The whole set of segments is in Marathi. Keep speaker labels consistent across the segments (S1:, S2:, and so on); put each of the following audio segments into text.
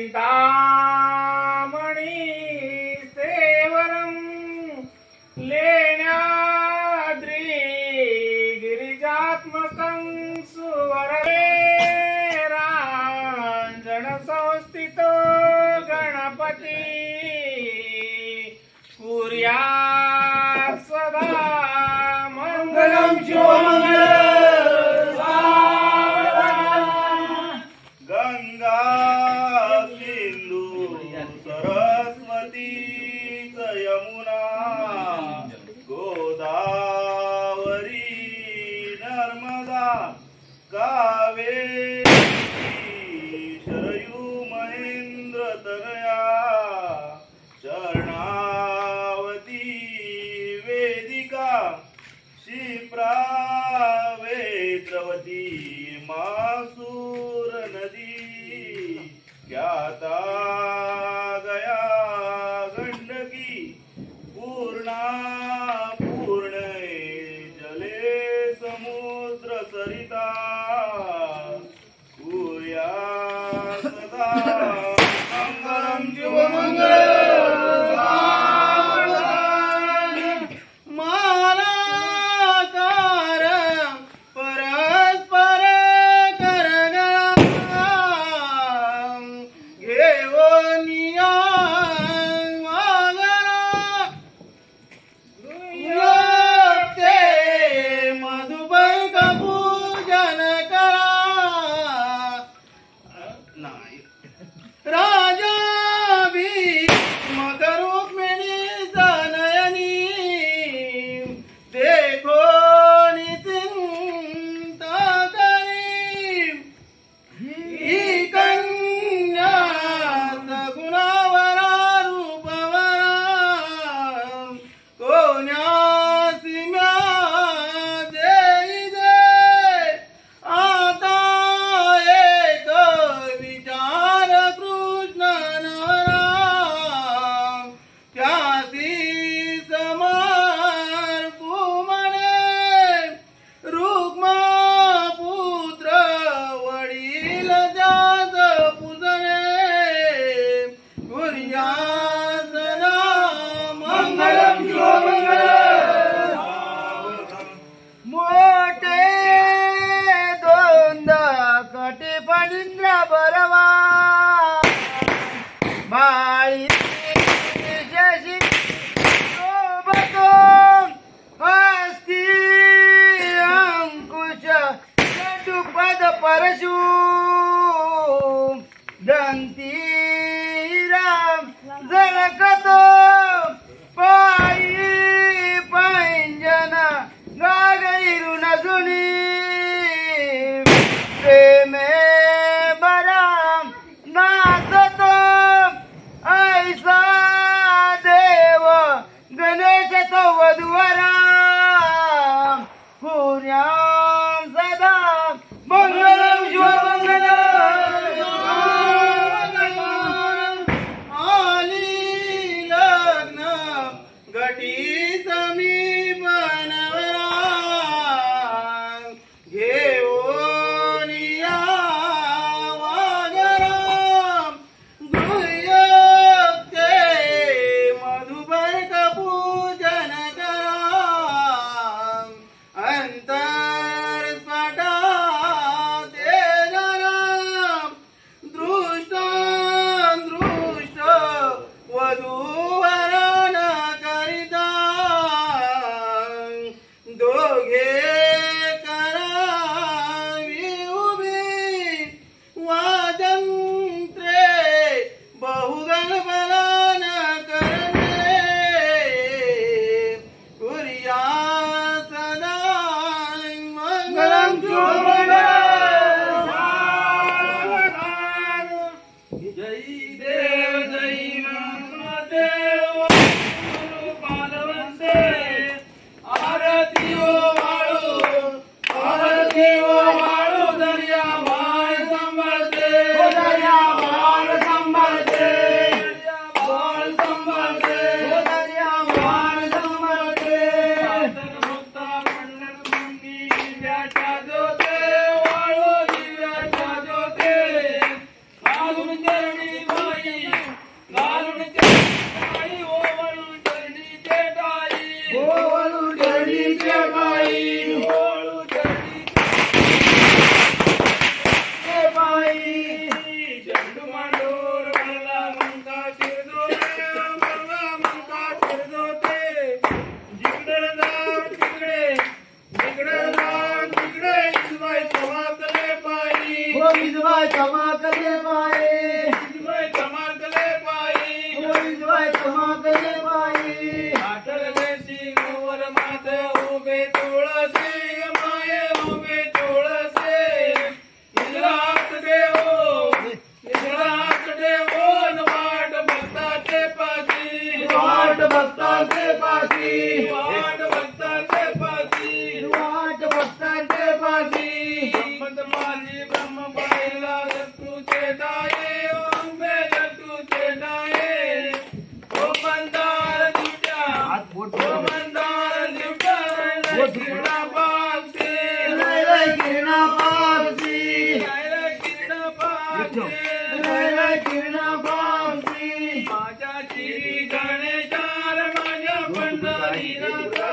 S1: चिंतामणी सेवरं लेण्याद्री गिरिजात्मकं सुवररांजन संस्थितो गणपती कुर्यात् सदा मंगलं
S2: गंगा सिंधु सरस्वती यमुना गोदावरी नर्मदा कावेरी शरयू महेंद्र तनया शरणावती वेदिका क्षिप्रा वेत्रवती मासूर नदी ख्याता गया गंडकी पूर्णा पूर्णे जले समुद्र सरिता कुर्या सदा मंगलम शिवमंगल
S3: परशु दंतीराम झलकतो पायी पैंजन गागरीरून जुनी प्रेमे बराम नाचतो ऐसा देव गणेश तो वधुवरा कुर्यां सदा मंगलम शिवमंगलम आली लग्न घटी समीपनवरा घेऊन या वागराम गृह्यते मधुपर्क पूजन करा अंतर स्फटा वधूवरण करिता दोघे करावी उभी वाजंत्रे बहुगण बलान करणे कुर्या सदा मंगलम जय देव जय देव पालवंते आरती ओ वाळू दर्या बाळ संभळते दर्या बाळ संभळते बाळ संभळते दर्या बाळ संभळते भक्त पंडित मुनी दिव्याच्या ज्योते वाळू दिव्याच्या ज्योते साधू घालून चरणी बाई घालून चरणी बाई ओवळून चरणीचे बाई ओवळून चरणीचे बाई ओवळून चरणीचे बाई
S1: झेंडू मांडूर मला मंका शिरजोते मला मंका शिरजोते जिकडे जा तिकडे जिकडे जा तिकडे इसबाई चमाकले पायी
S3: ओ विधवाय चमाकले बाई
S1: इसबाई चमाकले पायी
S3: ओ विधवाय चमाकले बाई
S1: आठल देशी गोवर माते उभे तुळसी माये उभे तुळसी इजरात देवो वाट भक्ताचे पाशी
S3: वाट भक्ताचे पाशी
S1: वाट भक्ताचे पाशी
S3: वाट भक्ताचे पाशी
S1: संपत माझी ब्रह्म पाहिला तुझे डाये अंबे तुझे डाये ओ मंदार दिवट्या ओ मंदार दिवट्या किरणा पागते
S3: रे किरणा पावसी
S1: किरणा पागते
S3: रे किरणा पावसी
S1: माझ्या चिरी गणेशार माझ्या पंढरीनाथा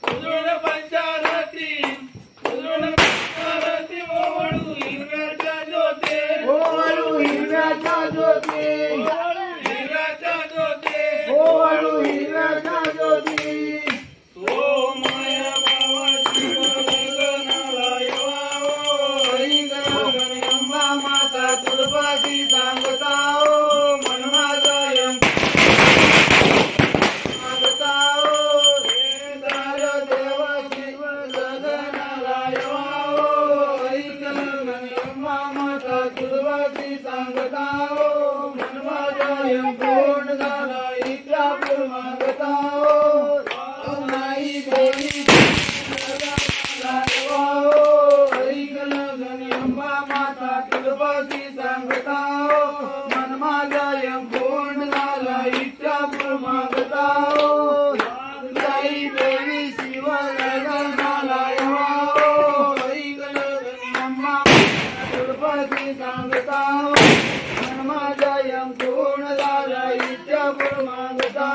S1: उजळ पंचारती ओवळू हिरव्याच्या ज्योते
S3: ओवळू हिरव्याच्या ज्योती
S1: हिरव्याच्या ज्योते
S3: ओवळू हिरव्याच्या ज्योती
S1: ओ माया भावाची गगनाला येवावो
S3: अंबा माता तुळपाशी सांगता ओ मन माझा सांगता ओ दार देव शिव गगनाला येवावो अंबा माता तुळपाशी सांगता ओ मन माझा कोण झाला इच्छापूर मागता ओ नाही देवी अंबा माता तुळपाशी सांगता मन माझा पूर्ण झाला इच्छापूर मागता साई देवी शिव गगनाला अंबा तुळपाशी सांगता मन माझा पूर्ण झाला इच्छापूर मागता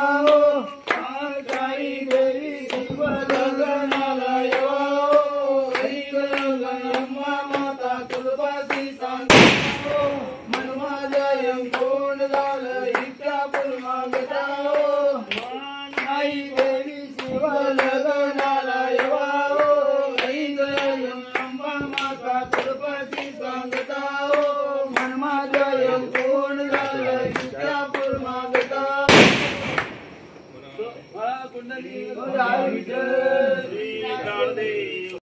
S3: साई देवी शिव गगनाला अंबा माता तुळपाशी सांगता मन माझा पूर्ण झालं इच्छापूर मागता आई देवी शिव गगनाला अंबा माता तुळपाशी सांगता मन माझा पूर्ण झालं इच्छापूर मागता कुंडली
S2: श्री काळदेव